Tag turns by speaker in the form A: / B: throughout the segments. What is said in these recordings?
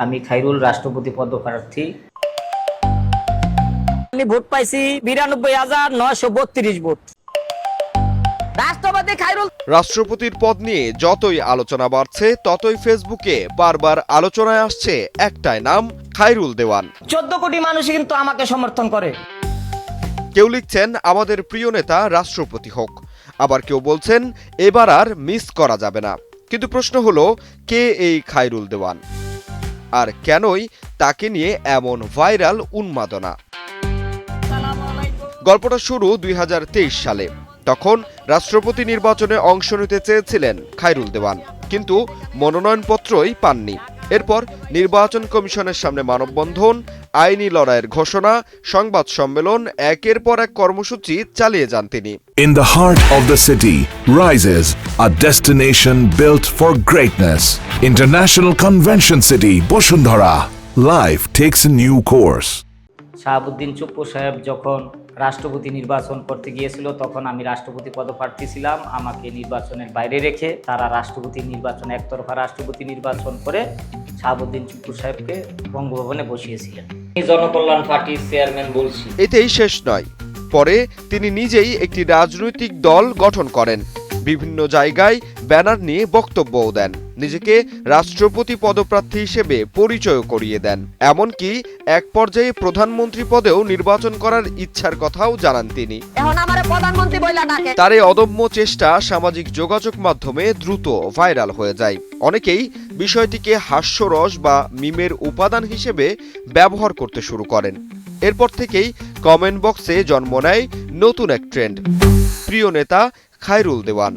A: আমি খাইরুল রাষ্ট্রপতি পদপ্রার্থী।
B: আমি ভোট পাইছি 92,932 ভোট। রাষ্ট্রপতি খাইরুল।
C: রাষ্ট্রপতির পদ নিয়ে যতই আলোচনা বাড়ছে ততই ফেসবুকে বারবার আলোচনায় আসছে একটাই নাম, খাইরুল দেওয়ান।
B: 14 কোটি মানুষ কিন্তু আমাকে সমর্থন করে।
C: কেউ লিখছেন আমাদের প্রিয় নেতা রাষ্ট্রপতি হোক, আবার কেউ বলছেন এবার আর মিস করা যাবে না। কিন্তু প্রশ্ন হলো, কে এই খাইরুল দেওয়ান, আর কেনই তাকে নিয়ে এমন ভাইরাল উন্মাদনা? গল্পটা শুরু 2023 সালে। তখন রাষ্ট্রপতি নির্বাচনে অংশ নিতে চেয়েছিলেন খাইরুল দেওয়ান, কিন্তু মনোনয়নপত্রই পাননি। এরপর নির্বাচন কমিশনের সামনে মানববন্ধন, আইনি লড়াইয়ের ঘোষণা, সংবাদ সম্মেলন, একের পর এক কর্মসূচি চালিয়ে যান তিনি।
D: In the heart of the city rises a destination built for greatness. International Convention City, Bosundhara. Life takes a new course.
A: Shahabuddin Chuppu সাহেব যখন রাষ্ট্রপতি নির্বাচন করতে গিয়েছিল তখন আমি রাষ্ট্রপতি পদপ্রার্থী ছিলাম। আমাকে নির্বাচনের বাইরে রেখে তারা রাষ্ট্রপতি নির্বাচন, একতরফা রাষ্ট্রপতি নির্বাচন করে শাহাবুদ্দিন চুপ্পু সাহেবকে বঙ্গভবনে বসিয়েছিলেন। জনকল্যাণ পার্টির চেয়ারম্যান বলছি।
C: এতেই শেষ নয়, পরে তিনি নিজেই একটি রাজনৈতিক দল গঠন করেন, বিভিন্ন জায়গায় ব্যানার নিয়ে বক্তব্যও দেন, নিজেকে রাষ্ট্রপতি পদপ্রার্থী হিসেবে পরিচয় করিয়ে দেন। এমনকি এক পর্যায়ে প্রধানমন্ত্রী পদেও নির্বাচন করার ইচ্ছার কথাও জানান তিনি।
B: এখন আমারে প্রধানমন্ত্রী বইলা ডাকে।
C: তার এই অদম্য চেষ্টা সামাজিক যোগাযোগ মাধ্যমে দ্রুত ভাইরাল হয়ে যায়। অনেকেই বিষয়টিকে হাস্যরস বা মিমের উপাদান হিসেবে ব্যবহার করতে শুরু করেন। এরপর থেকেই কমেন্ট বক্সে জন্ম নেয় নতুন এক ট্রেন্ড, প্রিয় নেতা খাইরুল দেওয়ান।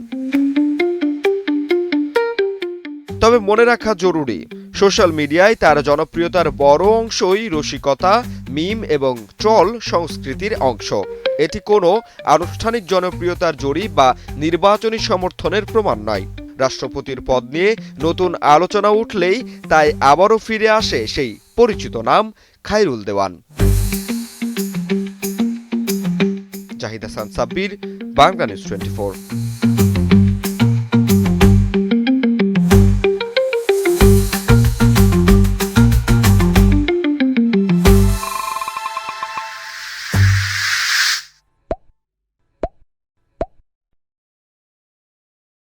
C: তবে মনে রাখা জরুরি, সোশ্যাল মিডিয়ায় তার জনপ্রিয়তার বড় অংশই রসিকতা, মিম এবং ট্রল সংস্কৃতির অংশ। এটি কোনো আনুষ্ঠানিক জনপ্রিয়তার জরিপ বা নির্বাচনী সমর্থনের প্রমাণ নয়। রাষ্ট্রপতির পদ নিয়ে নতুন আলোচনা উঠলেই তাই আবারও ফিরে আসে সেই পরিচিত নাম, খাইরুল দেওয়ান। জাহিদ হাসান সাব্বির, বাংলা নিউজ 24।